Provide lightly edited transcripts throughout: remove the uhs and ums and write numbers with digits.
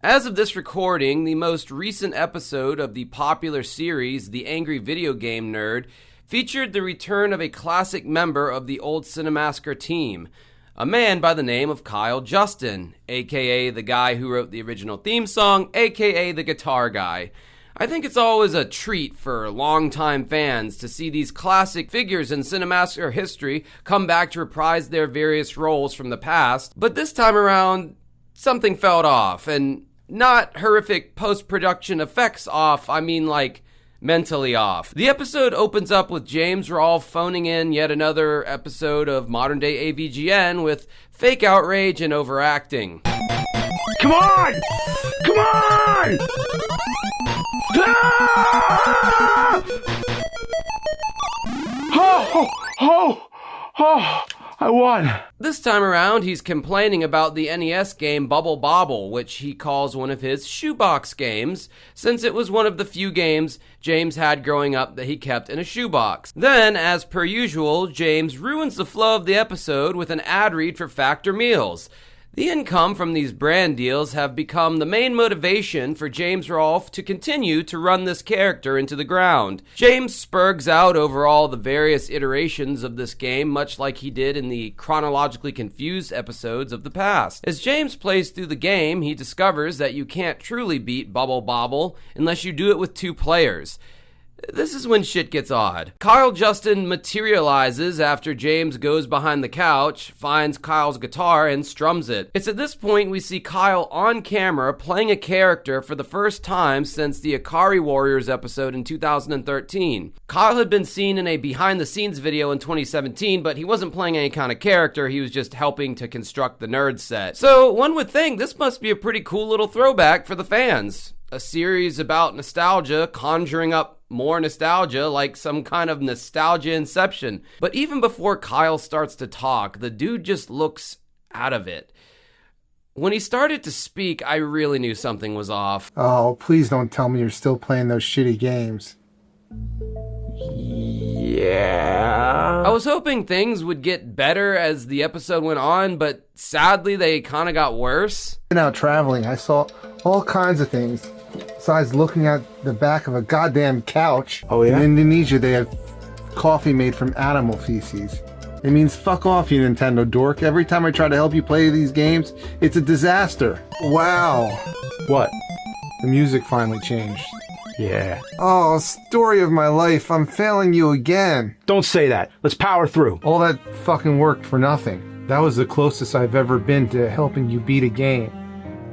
As of this recording, the most recent episode of the popular series, The Angry Video Game Nerd, featured the return of a classic member of the old Cinemassacre team, a man by the name of Kyle Justin, aka the guy who wrote the original theme song, aka the guitar guy. I think it's always a treat for longtime fans to see these classic figures in Cinemassacre history come back to reprise their various roles from the past, but this time around, something felt off, and not horrific post-production effects off, I mean like mentally off. The episode opens up with James Rolfe phoning in yet another episode of modern-day AVGN with fake outrage and overacting. Come on! Come on! Ah! Oh, I won. This time around, he's complaining about the NES game Bubble Bobble, which he calls one of his shoebox games, since it was one of the few games James had growing up that he kept in a shoebox. Then, as per usual, James ruins the flow of the episode with an ad read for Factor Meals. The income from these brand deals have become the main motivation for James Rolfe to continue to run this character into the ground. James spurgs out over all the various iterations of this game, much like he did in the chronologically confused episodes of the past. As James plays through the game, he discovers that you can't truly beat Bubble Bobble unless you do it with 2 players. This is when shit gets odd. Kyle Justin materializes after James goes behind the couch, finds Kyle's guitar, and strums it. It's at this point we see Kyle on camera playing a character for the first time since the Ikari Warriors episode in 2013. Kyle had been seen in a behind-the-scenes video in 2017, but he wasn't playing any kind of character, he was just helping to construct the nerd set. So one would think this must be a pretty cool little throwback for the fans. A series about nostalgia conjuring up more nostalgia, like some kind of nostalgia inception. But even before Kyle starts to talk, the dude just looks out of it. When he started to speak, I really knew something was off. Oh, please don't tell me you're still playing those shitty games. Yeah. I was hoping things would get better as the episode went on, but sadly they kind of got worse. Been out traveling, I saw all kinds of things. Besides looking at the back of a goddamn couch. Oh, yeah? In Indonesia, they have coffee made from animal feces. It means fuck off, you Nintendo dork. Every time I try to help you play these games, it's a disaster. Wow. What? The music finally changed. Yeah. Oh, story of my life. I'm failing you again. Don't say that. Let's power through. All that fucking worked for nothing. That was the closest I've ever been to helping you beat a game.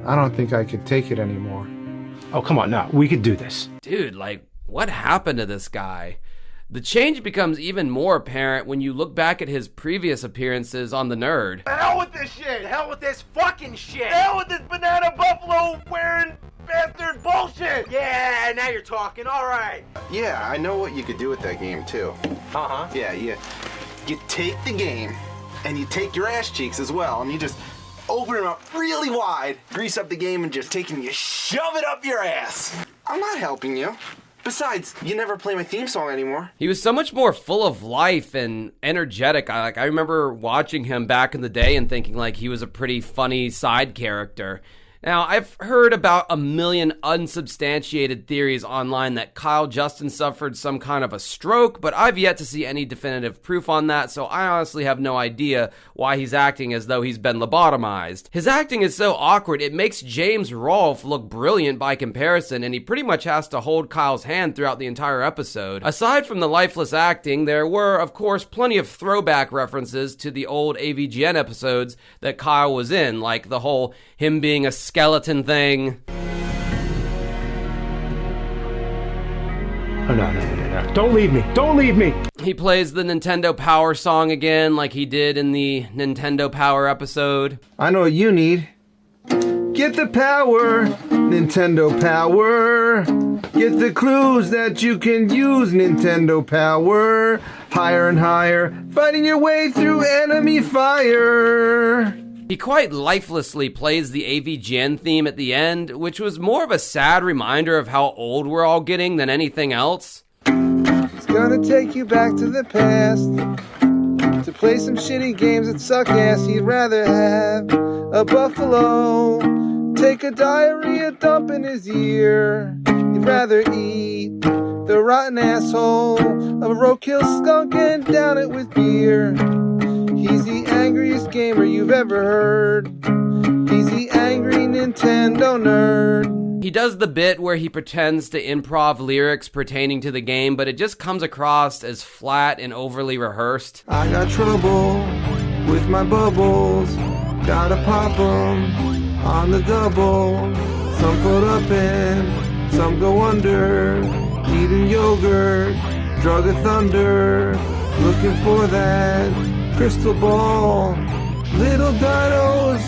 I don't think I could take it anymore. Oh, come on now. We could do this. Dude, like, what happened to this guy? The change becomes even more apparent when you look back at his previous appearances on The Nerd. Hell with this shit! Hell with this fucking shit! Hell with this banana buffalo wearing bastard bullshit! Yeah, now you're talking, alright. Yeah, I know what you could do with that game too. Uh-huh. Yeah, you take the game and you take your ass cheeks as well and you just open them up really wide, grease up the game and just take and you shove it up your ass. I'm not helping you. Besides, you never play my theme song anymore. He was so much more full of life and energetic. I remember watching him back in the day and thinking like he was a pretty funny side character. Now, I've heard about a million unsubstantiated theories online that Kyle Justin suffered some kind of a stroke, but I've yet to see any definitive proof on that, so I honestly have no idea why he's acting as though he's been lobotomized. His acting is so awkward, it makes James Rolfe look brilliant by comparison, and he pretty much has to hold Kyle's hand throughout the entire episode. Aside from the lifeless acting, there were, of course, plenty of throwback references to the old AVGN episodes that Kyle was in, like the whole him being a skeleton thing. Oh, no. Don't leave me. Don't leave me. He plays the Nintendo Power song again like he did in the Nintendo Power episode. I know what you need. Get the power, Nintendo Power. Get the clues that you can use, Nintendo Power. Higher and higher, fighting your way through enemy fire. He quite lifelessly plays the AVGN theme at the end, which was more of a sad reminder of how old we're all getting than anything else. It's gonna take you back to the past to play some shitty games that suck ass. He'd rather have a buffalo take a diarrhea dump in his ear. He'd rather eat the rotten asshole of a roadkill skunk and down it with beer. He's the angriest gamer you've ever heard. He's the angry Nintendo nerd. He does the bit where he pretends to improv lyrics pertaining to the game, but it just comes across as flat and overly rehearsed. I got trouble with my bubbles. Gotta pop 'em on the double. Some float up and some go under. Eating yogurt, drug of thunder. Looking for that crystal ball. Little dinos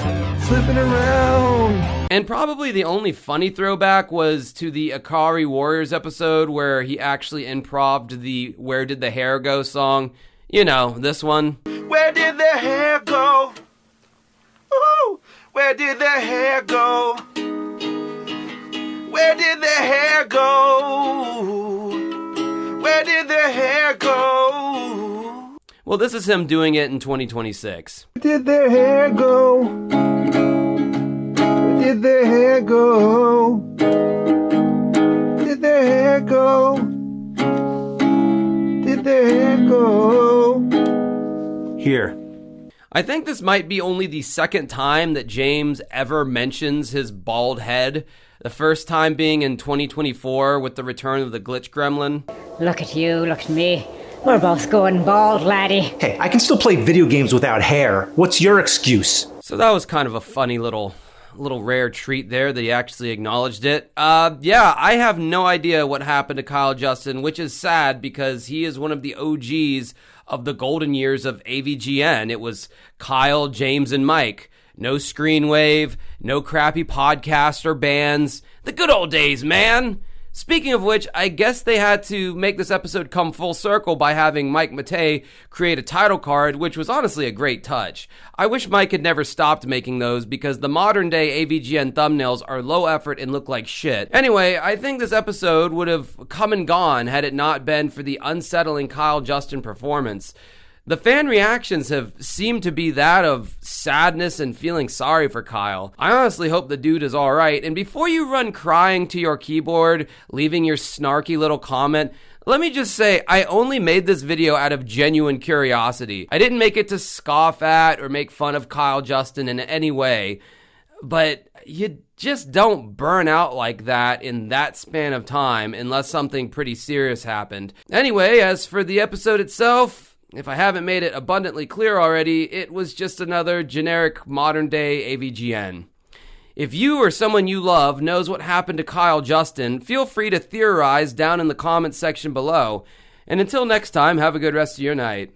slipping around. And probably the only funny throwback was to the Akari Warriors episode where he actually improv'd the Where Did the Hair Go song. You know, this one. Where did the hair go? Ooh, where did the hair go? Where did the hair go? Where did the hair go? Well, this is him doing it in 2026. Where did their hair go? Where did their hair go? Where did their hair go? Did their hair go? Here. I think this might be only the second time that James ever mentions his bald head. The first time being in 2024 with the return of the glitch gremlin. Look at you, look at me. We're both going bald, laddie. Hey, I can still play video games without hair. What's your excuse? So that was kind of a funny little rare treat there that he actually acknowledged it. Yeah, I have no idea what happened to Kyle Justin, which is sad because he is one of the OGs of the golden years of AVGN. It was Kyle, James, and Mike. No Screenwave, no crappy podcasts or bands. The good old days, man. Speaking of which, I guess they had to make this episode come full circle by having Mike Matei create a title card, which was honestly a great touch. I wish Mike had never stopped making those because the modern day AVGN thumbnails are low effort and look like shit. Anyway, I think this episode would have come and gone had it not been for the unsettling Kyle Justin performance. The fan reactions have seemed to be that of sadness and feeling sorry for Kyle. I honestly hope the dude is alright, and before you run crying to your keyboard, leaving your snarky little comment, let me just say, I only made this video out of genuine curiosity. I didn't make it to scoff at or make fun of Kyle Justin in any way, but you just don't burn out like that in that span of time unless something pretty serious happened. Anyway, as for the episode itself, if I haven't made it abundantly clear already, it was just another generic modern-day AVGN. If you or someone you love knows what happened to Kyle Justin, feel free to theorize down in the comments section below. And until next time, have a good rest of your night.